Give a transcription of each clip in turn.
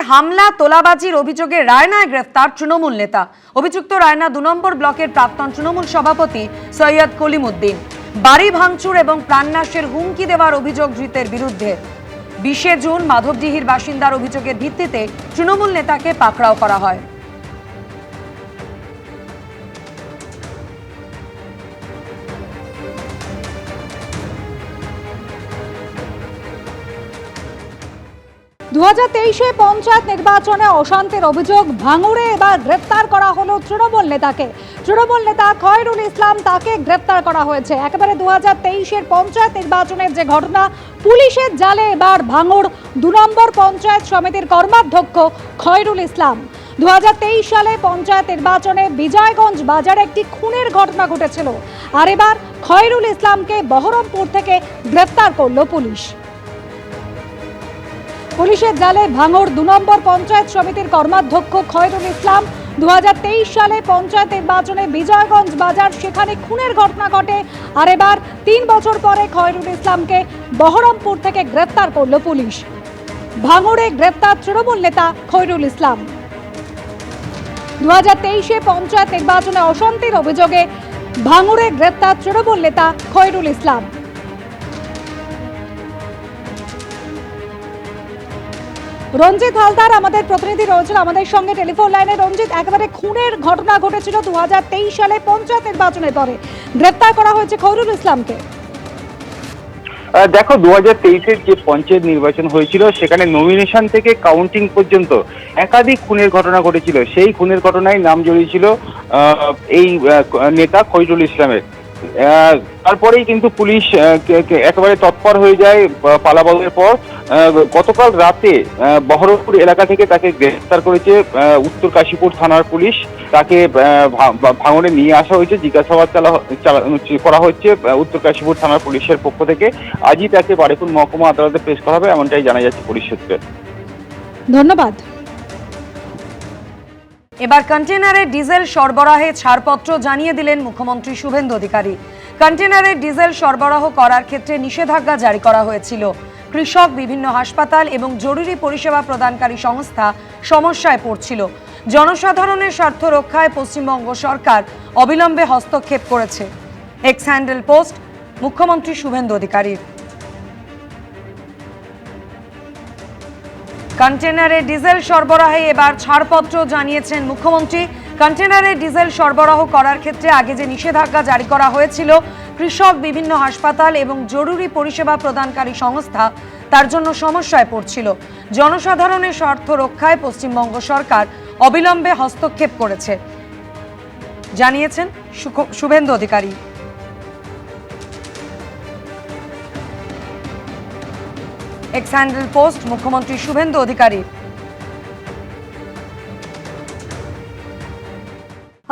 হামলা তোলাবাজির অভিযোগে রায়নায় গ্রেফতার তৃণমূল নেতা। অভিযুক্ত রায়না ২ নম্বর ব্লকের প্রাক্তন তৃণমূল সভাপতি সৈয়দ কলিমউদ্দিন। বাড়ি ভাঙচুর এবং প্রাণনাশের হুমকি দেওয়ার অভিযোগ ধৃতের বিরুদ্ধে। ২০ জুন মাধবডিহির বাসিন্দার অভিযোগের ভিত্তিতে তৃণমূল নেতাকে পাকড়াও করা হয়। পঞ্চায়েত নির্বাচনে অশান্তির অভিযোগ ভাঙড়ে এবার গ্রেফতার করা হলো তৃণমূল নেতাকে। তৃণমূল নেতা খয়রুল ইসলাম, তাকে গ্রেফতার করা হয়েছে। একেবারে 2023-এর পঞ্চায়েত নির্বাচনের যে ঘটনা, পুলিশের জালে এবার ভাঙড় ২ নম্বর পঞ্চায়েত সমিতির কর্মাধ্যক্ষ খয়রুল ইসলাম। 2023 সালে পঞ্চায়েত নির্বাচনে বিজয়গঞ্জ বাজারে একটি খুনের ঘটনা ঘটেছিল, আর এবার খয়রুল ইসলামকে বহরমপুর থেকে গ্রেফতার করলো পুলিশ। পুলিশের জালে ভাঙড় ২ নম্বর পঞ্চায়েত সমিতির কর্মাধ্যক্ষ খয়রুল ইসলাম। 2023 সালে পঞ্চায়েত নির্বাচনে বিজয়গঞ্জ বাজার, সেখানে খুনের ঘটনা ঘটে, আর এবার 3 বছর পরে খয়রুল ইসলামকে বহরমপুর থেকে গ্রেফতার করল পুলিশ। ভাঙড়ে গ্রেফতার তৃণমূল নেতা খয়রুল ইসলাম। 2023-এ পঞ্চায়েত নির্বাচনে অশান্তির অভিযোগে ভাঙড়ে গ্রেফতার তৃণমূল নেতা খয়রুল ইসলাম। রঞ্জিত হালদার আমাদের প্রতিনিধি রয়েছেন আমাদের সঙ্গে টেলিফোন লাইনে। রঞ্জিত, একেবারে খুনের ঘটনা ঘটেছিল 2023 সালে পঞ্চায়েত নির্বাচনের পরে, গ্রেফতার করা হয়েছে খয়রুল ইসলামকে। দেখো, 2023-এর যে পঞ্চায়েত নির্বাচন হয়েছিল সেখানে নমিনেশন থেকে কাউন্টিং পর্যন্ত একাধিক খুনের ঘটনা ঘটেছিল। সেই খুনের ঘটনায় নাম জড়িয়েছিল এই নেতা খয়রুল ইসলামের। তারপরেই কিন্তু পুলিশ একেবারে তৎপর হয়ে যায় পালাবদলের পর। গতকাল রাতে বহরমপুর এলাকা থেকে তাকে গ্রেফতার করেছে উত্তর কাশীপুর থানার পুলিশ। তাকে ভাঙড়ে নিয়ে আসা হয়েছে, জিজ্ঞাসাবাদ করা হচ্ছে উত্তর কাশীপুর থানার পুলিশের পক্ষ থেকে। আজই তাকে বারুইপুর মহকুমা আদালতে পেশ করা হবে, এমনটাই জানা যাচ্ছে পুলিশ সূত্রে। ধন্যবাদ। এবার কন্টেনারে ডিজেল সরবরাহে ছাড়পত্র জানিয়ে দিলেন মুখ্যমন্ত্রী শুভেন্দু অধিকারী। কন্টেনারে ডিজেল সরবরাহ করার ক্ষেত্রে নিষেধাজ্ঞা জারি করা হয়েছিল। কৃষক, বিভিন্ন হাসপাতাল এবং জরুরি পরিষেবা প্রদানকারী সংস্থা সমস্যায় পড়ছিল। জনসাধারণের স্বার্থ রক্ষায় পশ্চিমবঙ্গ সরকার অবিলম্বে হস্তক্ষেপ করেছে। এক্স হ্যান্ডেল পোস্ট মুখ্যমন্ত্রী শুভেন্দু অধিকারীর। কন্টেনারে ডিজেল সরবরাহে এবার ছাড়পত্র জানিয়েছেন মুখ্যমন্ত্রী। কন্টেনারে ডিজেল সরবরাহ করার ক্ষেত্রে আগে যে নিষেধাজ্ঞা জারি করা হয়েছিল, কৃষক, বিভিন্ন হাসপাতাল এবং জরুরি পরিষেবা প্রদানকারী সংস্থা তার জন্য সমস্যায় পড়ছিল। জনসাধারণের স্বার্থ রক্ষায় পশ্চিমবঙ্গ সরকার অবিলম্বে হস্তক্ষেপ করেছে, জানিয়েছেন Suvendu Adhikari. X handle post মুখ্যমন্ত্রী শুভেন্দু অধিকারী।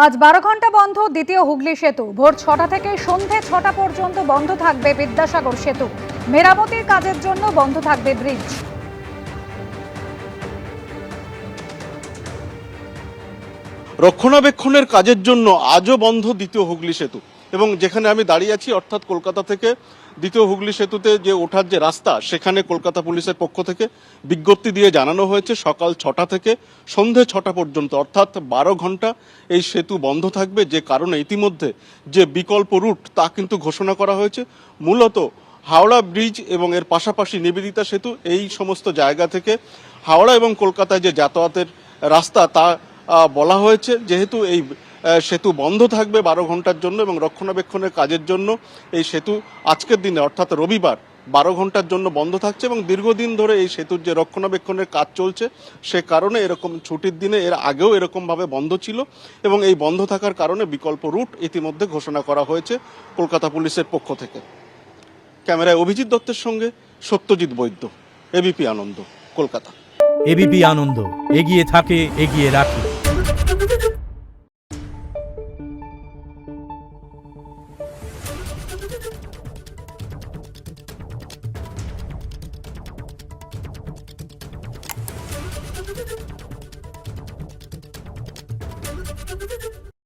আজ 12 ঘন্টা বন্ধ দ্বিতীয় হুগলি সেতু। ভোর 6টা থেকে সন্ধে 6টা পর্যন্ত বন্ধ থাকবে বিদ্যাসাগর সেতু। মেরামতির কাজের জন্য বন্ধ থাকবে ব্রিজ। রক্ষণাবেক্ষণের কাজের জন্য আজও বন্ধ দ্বিতীয় হুগলি সেতু। এবং যেখানে আমি দাঁড়িয়ে আছি, অর্থাৎ কলকাতা থেকে দ্বিতীয় হুগলি সেতুতে যে ওঠার যে রাস্তা, সেখানে কলকাতা পুলিশের পক্ষ থেকে বিজ্ঞপ্তি দিয়ে জানানো হয়েছে সকাল 6টা থেকে সন্ধে 6টা পর্যন্ত, অর্থাৎ 12 ঘন্টা এই সেতু বন্ধ থাকবে। যে কারণে ইতিমধ্যে যে বিকল্প রুট তা কিন্তু ঘোষণা করা হয়েছে। মূলত হাওড়া ব্রিজ এবং এর পাশাপাশি নিবেদিতা সেতু, এই সমস্ত জায়গা থেকে হাওড়া এবং কলকাতায় যে যাতায়াতের রাস্তা তা বলা হয়েছে। যেহেতু এই সেতু বন্ধ থাকবে 12 ঘন্টার জন্য এবং রক্ষণাবেক্ষণের কাজের জন্য এই সেতু আজকের দিনে অর্থাৎ রবিবার 12 ঘন্টার জন্য বন্ধ থাকছে। এবং দীর্ঘদিন ধরে এই সেতুর যে রক্ষণাবেক্ষণের কাজ চলছে, সে কারণে এরকম ছুটির দিনে এর আগেও এরকমভাবে বন্ধ ছিল। এবং এই বন্ধ থাকার কারণে বিকল্প রুট ইতিমধ্যে ঘোষণা করা হয়েছে কলকাতা পুলিশের পক্ষ থেকে। ক্যামেরায় অভিজিৎ দত্তের সঙ্গে সত্যজিৎ বৈদ্য, এবিপি আনন্দ, কলকাতা। এবিপি আনন্দ, এগিয়ে থাকে, এগিয়ে রাখে।